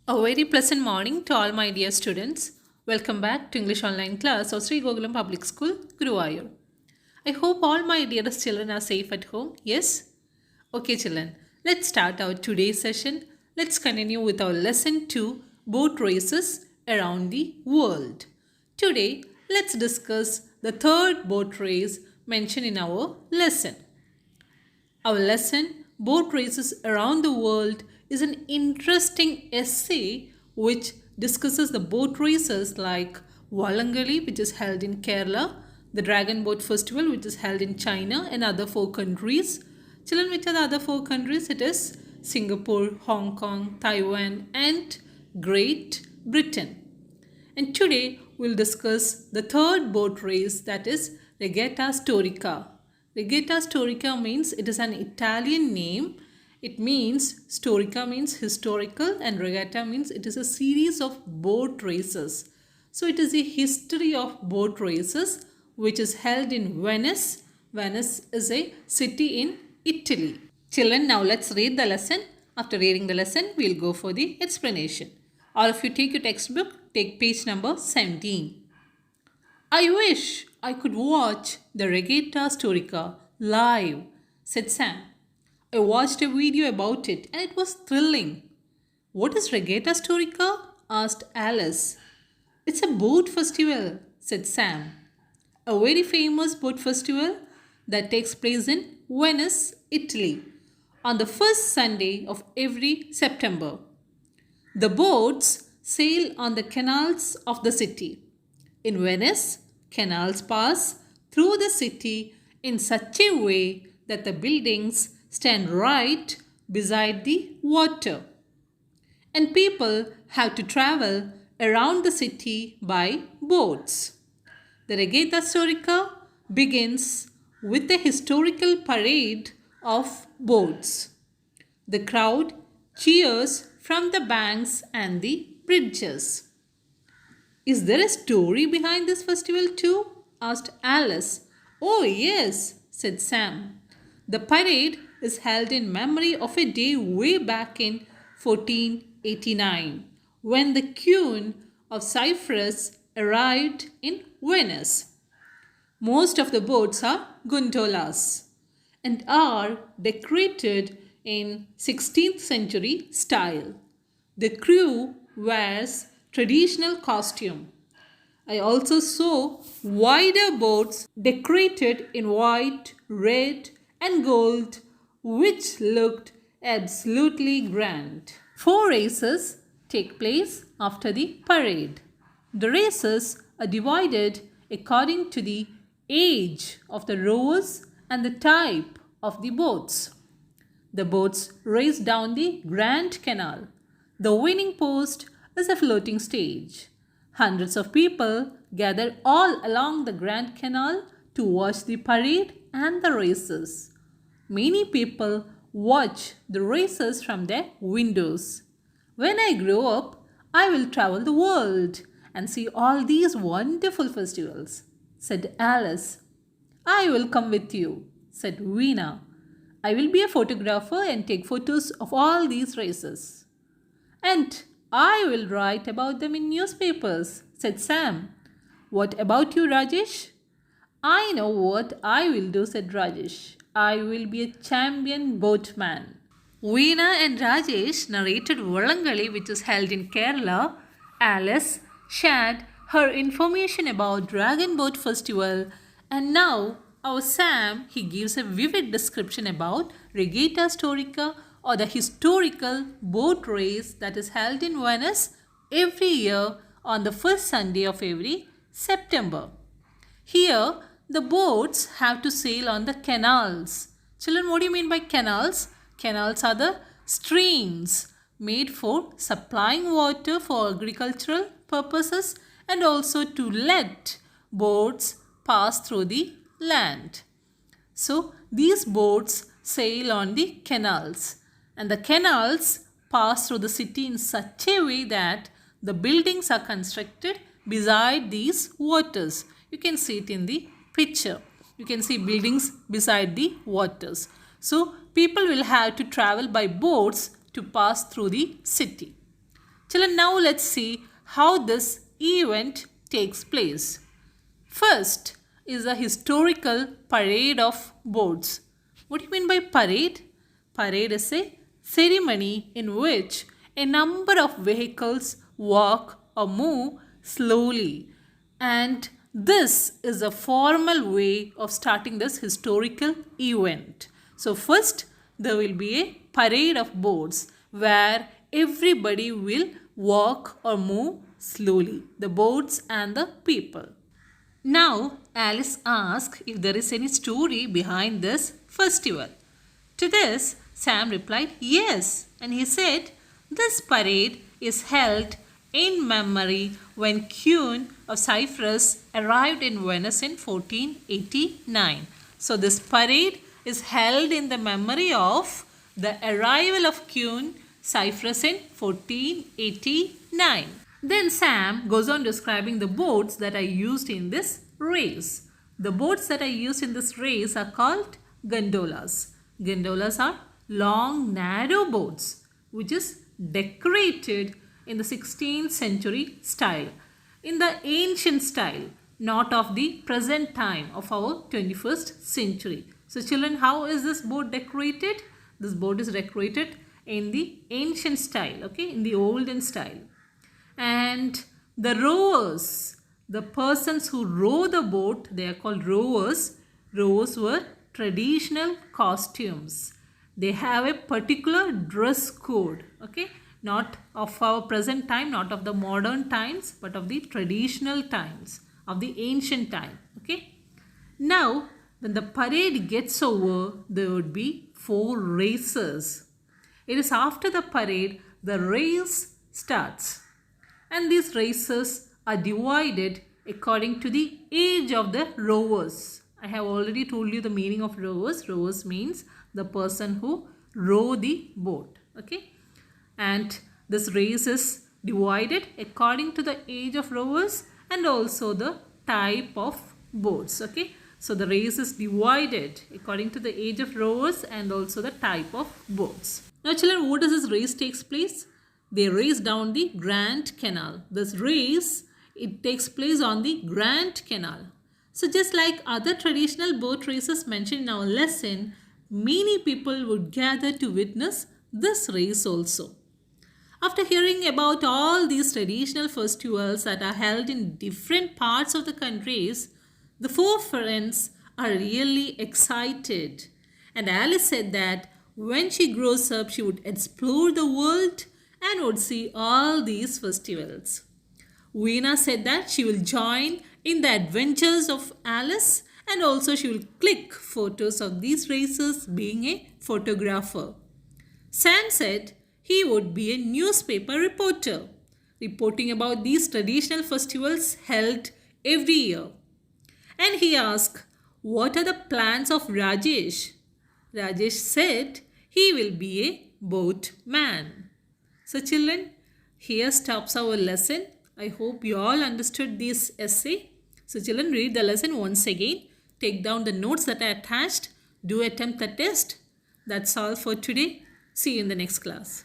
A very pleasant morning to all my dear students. Welcome back to English Online class of Sri Gokulam Public School, Guruvayur. I hope all my dearest children are safe at home. Yes? Okay, children. Let's start our today's session. Let's continue with our lesson 2, boat races around the world. Today, let's discuss the third boat race mentioned in our lesson. Our lesson, Boat Races Around the World, is an interesting essay which discusses the boat races like Valangali, which is held in Kerala, the Dragon Boat Festival, which is held in China and other four countries. Children, which are the other four countries? It is Singapore, Hong Kong, Taiwan, and Great Britain. And today we'll discuss the third boat race, that is Regatta Storica. Regatta Storica means it is an Italian name. It means Storica means historical and regatta means it is a series of boat races. So it is a history of boat races which is held in Venice. Venice is a city in Italy. Children, now let's read the lesson. After reading the lesson, we'll go for the explanation. All of you take your textbook, take page number 17. I wish I could watch the Regatta Storica live, said Sam. I watched a video about it and it was thrilling. What is Regatta Storica? Asked Alice. It's a boat festival, said Sam. A very famous boat festival that takes place in Venice, Italy, on the first Sunday of every September. The boats sail on the canals of the city. In Venice, canals pass through the city in such a way that the buildings stand right beside the water. And people have to travel around the city by boats. The Regatta Storica begins with a historical parade of boats. The crowd cheers from the banks and the bridges. Is there a story behind this festival too? Asked Alice. Oh, yes, said Sam. The parade is held in memory of a day way back in 1489 when the Queen of Cyprus arrived in Venice. Most of the boats are gondolas and are decorated in 16th century style. The crew wears traditional costume. I also saw wider boats decorated in white, red, and gold, which looked absolutely grand. Four races take place after the parade. The races are divided according to the age of the rowers and the type of the boats. The boats race down the Grand Canal. The winning post is a floating stage. Hundreds of people gather all along the Grand Canal to watch the parade and the races. Many people watch the races from their windows. When I grow up, I will travel the world and see all these wonderful festivals, said Alice. I will come with you, said Veena. I will be a photographer and take photos of all these races. And I will write about them in newspapers, said Sam. What about you, Rajesh? I know what I will do, said Rajesh. I will be a champion boatman. Veena and Rajesh narrated Valangali, which is held in Kerala. Alice shared her information about Dragon Boat Festival. And now our Sam, he gives a vivid description about Regatta Storica, or the historical boat race that is held in Venice every year on the first Sunday of every September. Here, the boats have to sail on the canals. Children, what do you mean by canals? Canals are the streams made for supplying water for agricultural purposes and also to let boats pass through the land. So, these boats sail on the canals. And the canals pass through the city in such a way that the buildings are constructed beside these waters. You can see it in the picture. You can see buildings beside the waters. So people will have to travel by boats to pass through the city. Children, now let's see how this event takes place. First is a historical parade of boats. What do you mean by parade? Parade is a ceremony in which a number of vehicles walk or move slowly, and this is a formal way of starting this historical event. So first there will be a parade of boats where everybody will walk or move slowly, the boats and the people. Now Alice asked if there is any story behind this festival. To this Sam replied yes, and he said this parade is held in memory when Queen of Cyprus arrived in Venice in 1489. So this parade is held in the memory of the arrival of Queen Cyprus in 1489. Then Sam goes on describing the boats that are used in this race. The boats that are used in this race are called gondolas. Gondolas are long, narrow boats which is decorated in the 16th century style, in the ancient style, not of the present time of our 21st century. So children, how is this boat decorated? This boat is decorated in the ancient style, okay, in the olden style. And the rowers, the persons who row the boat, they are called rowers. Rowers were traditional costumes. They have a particular dress code, okay, not of our present time, not of the modern times, but of the traditional times, of the ancient time, okay. Now when the parade gets over, there would be 4 races. It is after the parade the race starts, and these races are divided according to the age of the rowers. I have already told you the meaning of rowers. Rowers means the person who row the boat, okay. And this race is divided according to the age of rowers and also the type of boats, okay. So the race is divided according to the age of rowers and also the type of boats. Now children, what does this race takes place? They race down the Grand Canal. This race, it takes place on the Grand Canal. So just like other traditional boat races mentioned in our lesson, many people would gather to witness this race also. After hearing about all these traditional festivals that are held in different parts of the countries, the 4 friends are really excited. And Alice said that when she grows up, she would explore the world and would see all these festivals. Veena said that she will join in the adventures of Alice, and also she will click photos of these races being a photographer. Sam said he would be a newspaper reporter, reporting about these traditional festivals held every year. And he asked, what are the plans of Rajesh? Rajesh said he will be a boatman. So children, here stops our lesson. I hope you all understood this essay. So children, read the lesson once again. Take down the notes that are attached. Do attempt the test. That's all for today. See you in the next class.